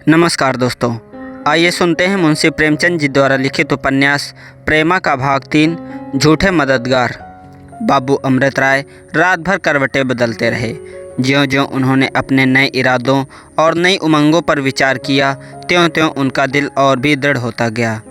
नमस्कार दोस्तों, आइए सुनते हैं मुंशी प्रेमचंद जी द्वारा लिखित उपन्यास प्रेमा का भाग 3 झूठे मददगार। बाबू अमृत राय रात भर करवटें बदलते रहे। ज्यों-ज्यों उन्होंने अपने नए इरादों और नई उमंगों पर विचार किया, त्यों-त्यों उनका दिल और भी दृढ़ होता गया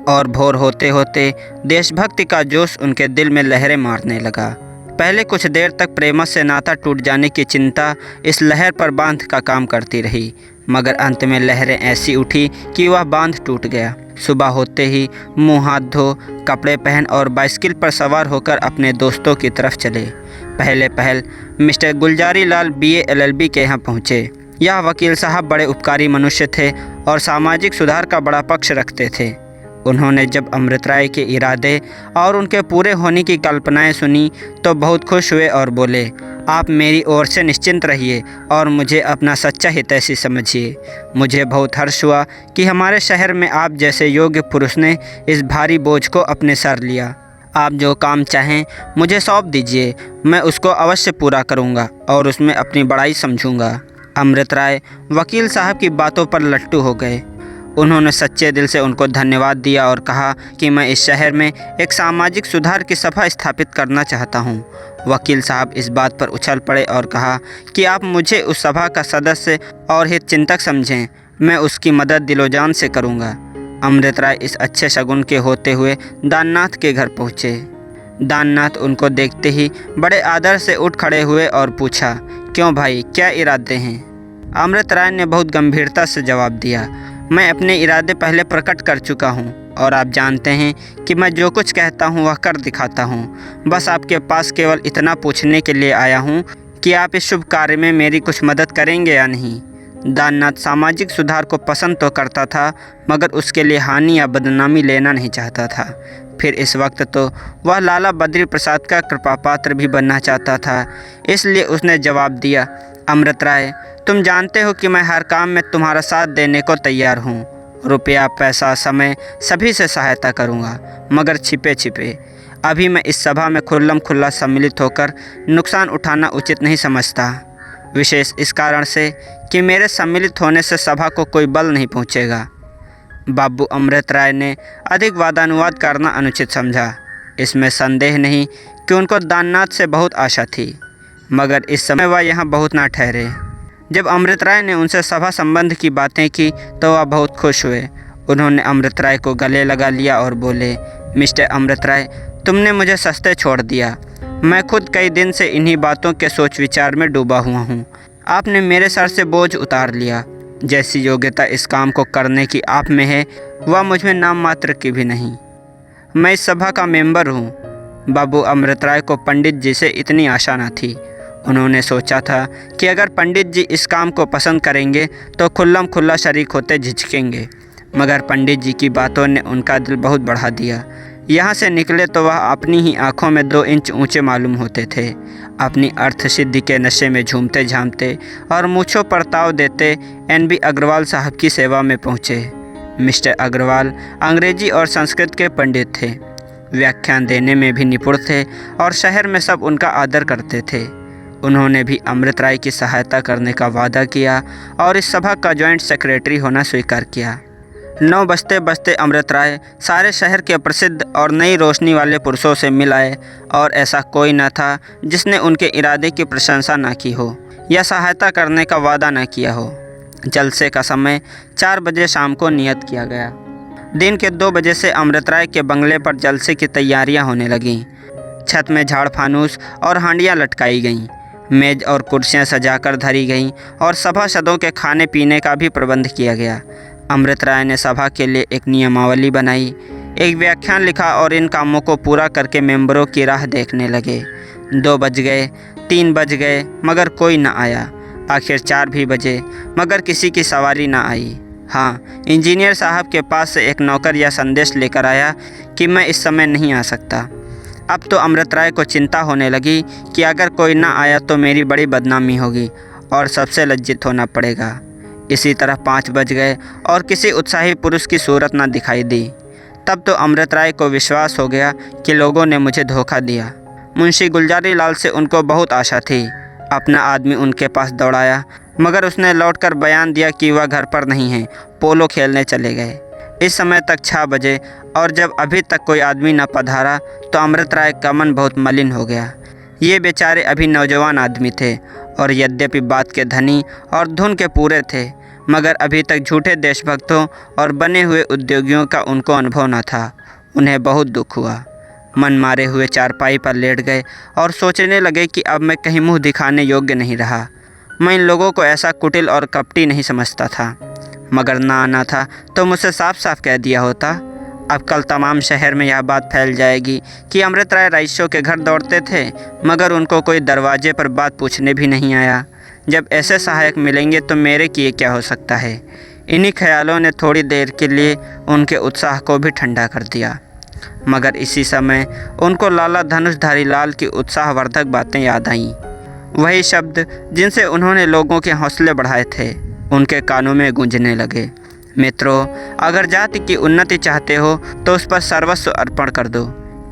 और भोर होते होते देशभक्ति का जोश उनके दिल में लहरें मारने लगा। पहले कुछ देर तक प्रेमा से नाता टूट जाने की चिंता इस लहर पर बांध का काम करती रही, मगर अंत में लहरें ऐसी उठी कि वह बांध टूट गया। सुबह होते ही मुंह हाथ धो, कपड़े पहन और बाइसिकल पर सवार होकर अपने दोस्तों की तरफ चले। पहले पहल mister Gulzari Lal BA LLB के यहाँ पहुँचे। यह वकील साहब बड़े उपकारी मनुष्य थे और सामाजिक सुधार का बड़ा पक्ष रखते थे। उन्होंने जब अमृत राय के इरादे और उनके पूरे होने की कल्पनाएं सुनी तो बहुत खुश हुए और बोले, आप मेरी ओर से निश्चिंत रहिए और मुझे अपना सच्चा हितैषी समझिए। मुझे बहुत हर्ष हुआ कि हमारे शहर में आप जैसे योग्य पुरुष ने इस भारी बोझ को अपने सर लिया। आप जो काम चाहें मुझे सौंप दीजिए, मैं उसको अवश्य पूरा करूंगा और उसमें अपनी बड़ाई समझूंगा। अमृत राय वकील साहब की बातों पर लट्टू हो गए। उन्होंने सच्चे दिल से उनको धन्यवाद दिया और कहा कि मैं इस शहर में एक सामाजिक सुधार की सभा स्थापित करना चाहता हूं। वकील साहब इस बात पर उछल पड़े और कहा कि आप मुझे उस सभा का सदस्य और हित चिंतक समझें, मैं उसकी मदद दिलोजान से करूंगा। अमृत राय इस अच्छे शगुन के होते हुए दाननाथ के घर पहुँचे। दाननाथ उनको देखते ही बड़े आदर से उठ खड़े हुए और पूछा, क्यों भाई, क्या इरादे हैं? अमृत राय ने बहुत गंभीरता से जवाब दिया, मैं अपने इरादे पहले प्रकट कर चुका हूँ और आप जानते हैं कि मैं जो कुछ कहता हूँ वह कर दिखाता हूँ। बस आपके पास केवल इतना पूछने के लिए आया हूँ कि आप इस शुभ कार्य में मेरी कुछ मदद करेंगे या नहीं। दाननाथ सामाजिक सुधार को पसंद तो करता था, मगर उसके लिए हानि या बदनामी लेना नहीं चाहता था। फिर इस वक्त तो वह लाला बद्री प्रसाद का कृपापात्र भी बनना चाहता था। इसलिए उसने जवाब दिया, अमृत राय, तुम जानते हो कि मैं हर काम में तुम्हारा साथ देने को तैयार हूँ। रुपया, पैसा, समय सभी से सहायता करूँगा, मगर छिपे छिपे। अभी मैं इस सभा में खुल्लम खुल्ला सम्मिलित होकर नुकसान उठाना उचित नहीं समझता, विशेष इस कारण से कि मेरे सम्मिलित होने से सभा को कोई बल नहीं पहुँचेगा। बाबू अमृत राय ने अधिक वादानुवाद करना अनुचित समझा। इसमें संदेह नहीं कि उनको दाननाथ से बहुत आशा थी, मगर इस समय वह यहाँ बहुत ना ठहरे। जब अमृत राय ने उनसे सभा संबंध की बातें की तो वह बहुत खुश हुए। उन्होंने अमृत राय को गले लगा लिया और बोले, मिस्टर अमृत राय, तुमने मुझे सस्ते छोड़ दिया। मैं खुद कई दिन से इन्हीं बातों के सोच विचार में डूबा हुआ हूँ। आपने मेरे सर से बोझ उतार लिया। जैसी योग्यता इस काम को करने की आप में है, वह मुझ में नाम मात्र की भी नहीं। मैं इस सभा का मेंबर हूँ। बाबू अमृत राय को पंडित जी से इतनी आशा न थी। उन्होंने सोचा था कि अगर पंडित जी इस काम को पसंद करेंगे तो खुल्लम खुल्ला शरीक होते झिझकेंगे, मगर पंडित जी की बातों ने उनका दिल बहुत बढ़ा दिया। यहाँ से निकले तो वह अपनी ही आँखों में 2 इंच ऊंचे मालूम होते थे। अपनी अर्थ सिद्धि के नशे में झूमते झामते और मूँछों पर ताव देते NB अग्रवाल साहब की सेवा में पहुँचे। मिस्टर अग्रवाल अंग्रेजी और संस्कृत के पंडित थे, व्याख्यान देने में भी निपुण थे और शहर में सब उनका आदर करते थे। उन्होंने भी अमृत राय की सहायता करने का वादा किया और इस सभा का जॉइंट सेक्रेटरी होना स्वीकार किया। 9 बजते बजते अमृत राय सारे शहर के प्रसिद्ध और नई रोशनी वाले पुरुषों से मिल आए और ऐसा कोई न था जिसने उनके इरादे की प्रशंसा न की हो या सहायता करने का वादा न किया हो। जलसे का समय 4 बजे शाम को नियत किया गया। दिन के 2 बजे से अमृत राय के बंगले पर जलसे की तैयारियां होने लगीं। छत में झाड़ फानूस और हांडियां लटकाई गईं, मेज और कुर्सियां सजाकर धरी गईं और सभासदों के खाने पीने का भी प्रबंध किया गया। अमृत राय ने सभा के लिए एक नियमावली बनाई, एक व्याख्यान लिखा और इन कामों को पूरा करके मेंबरों की राह देखने लगे। 2 बज गए, 3 बज गए, मगर कोई न आया। आखिर 4 भी बजे, मगर किसी की सवारी न आई। हाँ, इंजीनियर साहब के पास से एक नौकर यह संदेश लेकर आया कि मैं इस समय नहीं आ सकता। अब तो अमृत राय को चिंता होने लगी कि अगर कोई ना आया तो मेरी बड़ी बदनामी होगी और सबसे लज्जित होना पड़ेगा। इसी तरह 5 बज गए और किसी उत्साही पुरुष की सूरत न दिखाई दी। तब तो अमृत राय को विश्वास हो गया कि लोगों ने मुझे धोखा दिया। मुंशी गुलजारी लाल से उनको बहुत आशा थी। अपना आदमी उनके पास दौड़ाया। मगर उसने लौटकर बयान दिया कि वह घर पर नहीं है, पोलो खेलने चले गए। इस समय तक 6 बजे और जब अभी तक कोई आदमी न पधारा तो अमृत राय का मन बहुत मलिन हो गया। ये बेचारे अभी नौजवान आदमी थे और यद्यपि बात के धनी और धुन के पूरे थे, मगर अभी तक झूठे देशभक्तों और बने हुए उद्योगियों का उनको अनुभव न था। उन्हें बहुत दुख हुआ। मन मारे हुए चारपाई पर लेट गए और सोचने लगे कि अब मैं कहीं मुंह दिखाने योग्य नहीं रहा। मैं इन लोगों को ऐसा कुटिल और कपटी नहीं समझता था, मगर ना आना था तो मुझसे साफ साफ कह दिया होता। अब कल तमाम शहर में यह बात फैल जाएगी कि अमृत राय रईसों के घर दौड़ते थे, मगर उनको कोई दरवाजे पर बात पूछने भी नहीं आया। जब ऐसे सहायक मिलेंगे तो मेरे किए क्या हो सकता है। इन्हीं ख्यालों ने थोड़ी देर के लिए उनके उत्साह को भी ठंडा कर दिया, मगर इसी समय उनको लाला धनुषधारी लाल की उत्साहवर्धक बातें याद आईं। वही शब्द जिनसे उन्होंने लोगों के हौसले बढ़ाए थे उनके कानों में गूंजने लगे। मित्रों, अगर जाति की उन्नति चाहते हो तो उस पर सर्वस्व अर्पण कर दो।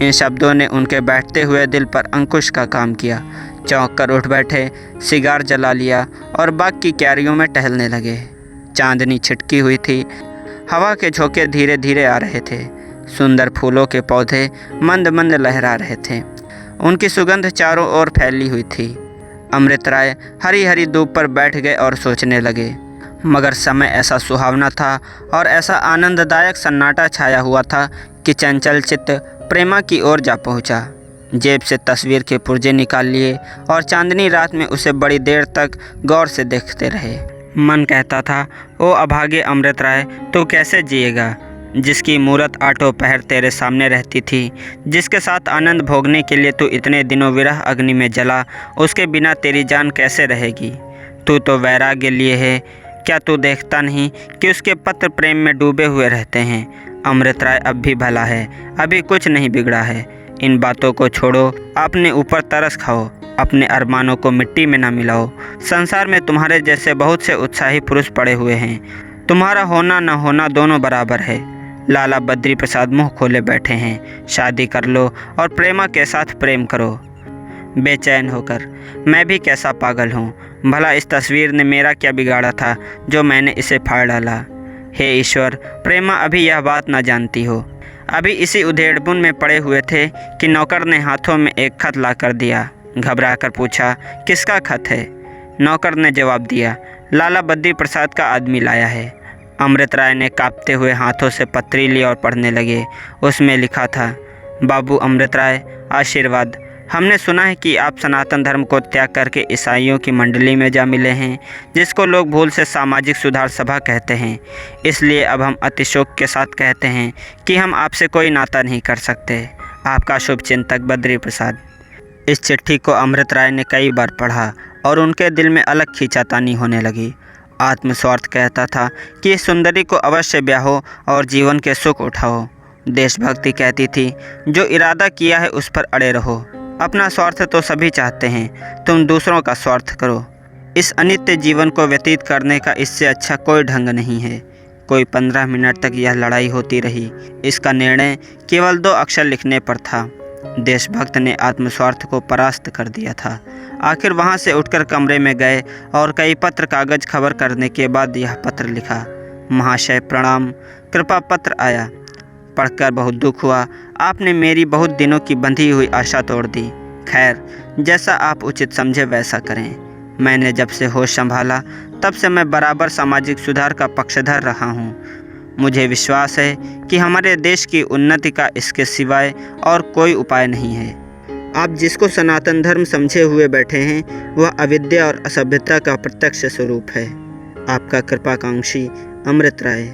इन शब्दों ने उनके बैठते हुए दिल पर अंकुश का काम किया। चौंक कर उठ बैठे, सिगार जला लिया और बाग की क्यारियों में टहलने लगे। चांदनी छिटकी हुई थी, हवा के झोंके धीरे धीरे आ रहे थे। सुंदर फूलों के पौधे मंद मंद लहरा रहे थे, उनकी सुगंध चारों ओर फैली हुई थी। अमृत राय हरी हरी धूप पर बैठ गए और सोचने लगे, मगर समय ऐसा सुहावना था और ऐसा आनंददायक सन्नाटा छाया हुआ था कि चंचल चित्त प्रेमा की ओर जा पहुंचा। जेब से तस्वीर के पुर्जे निकाल लिए और चांदनी रात में उसे बड़ी देर तक गौर से देखते रहे। मन कहता था, ओ अभागे अमृत राय, तो कैसे जिएगा, जिसकी मूरत आठों पहर तेरे सामने रहती थी, जिसके साथ आनंद भोगने के लिए तू इतने दिनों विरह अग्नि में जला, उसके बिना तेरी जान कैसे रहेगी। तू तो वैराग्य लिए है, क्या तू देखता नहीं कि उसके पत्र प्रेम में डूबे हुए रहते हैं। अमृत राय अब भी भला है, अभी कुछ नहीं बिगड़ा है। इन बातों को छोड़ो, अपने ऊपर तरस खाओ, अपने अरमानों को मिट्टी में ना मिलाओ। संसार में तुम्हारे जैसे बहुत से उत्साही पुरुष पड़े हुए हैं, तुम्हारा होना न होना दोनों बराबर है। लाला बद्री प्रसाद मुँह खोले बैठे हैं, शादी कर लो और प्रेमा के साथ प्रेम करो। बेचैन होकर, मैं भी कैसा पागल हूँ, भला इस तस्वीर ने मेरा क्या बिगाड़ा था जो मैंने इसे फाड़ डाला। हे ईश्वर, प्रेमा अभी यह बात ना जानती हो। अभी इसी उधेड़बुन में पड़े हुए थे कि नौकर ने हाथों में एक खत ला कर दिया। घबरा कर पूछा, किसका खत है? नौकर ने जवाब दिया, लाला बद्री प्रसाद का आदमी लाया है। अमृत राय ने कांपते हुए हाथों से पत्री ली और पढ़ने लगे। उसमें लिखा था, बाबू अमृत राय, आशीर्वाद। हमने सुना है कि आप सनातन धर्म को त्याग करके ईसाइयों की मंडली में जा मिले हैं, जिसको लोग भूल से सामाजिक सुधार सभा कहते हैं। इसलिए अब हम अतिशोक के साथ कहते हैं कि हम आपसे कोई नाता नहीं कर सकते। आपका शुभचिंतक बद्री प्रसाद। इस चिट्ठी को अमृत राय ने कई बार पढ़ा और उनके दिल में अलग खींचातानी होने लगी। आत्मस्वार्थ कहता था कि इस सुंदरी को अवश्य ब्याहो और जीवन के सुख उठाओ। देशभक्ति कहती थी, जो इरादा किया है उस पर अड़े रहो। अपना स्वार्थ तो सभी चाहते हैं, तुम दूसरों का स्वार्थ करो। इस अनित्य जीवन को व्यतीत करने का इससे अच्छा कोई ढंग नहीं है। कोई 15 मिनट तक यह लड़ाई होती रही। इसका निर्णय केवल 2 अक्षर लिखने पर था। देशभक्त ने आत्मस्वार्थ को परास्त कर दिया था। आखिर वहाँ से उठकर कमरे में गए और कई पत्र कागज खबर करने के बाद यह पत्र लिखा, महाशय प्रणाम, कृपा पत्र आया। पढ़कर बहुत दुख हुआ। आपने मेरी बहुत दिनों की बंधी हुई आशा तोड़ दी। खैर, जैसा आप उचित समझे वैसा करें। मैंने जब से होश संभाला तब से मैं बराबर सामाजिक सुधार का पक्षधर रहा हूँ। मुझे विश्वास है कि हमारे देश की उन्नति का इसके सिवाय और कोई उपाय नहीं है। आप जिसको सनातन धर्म समझे हुए बैठे हैं वह अविद्या और असभ्यता का प्रत्यक्ष स्वरूप है। आपका कृपाकांक्षी अमृत राय।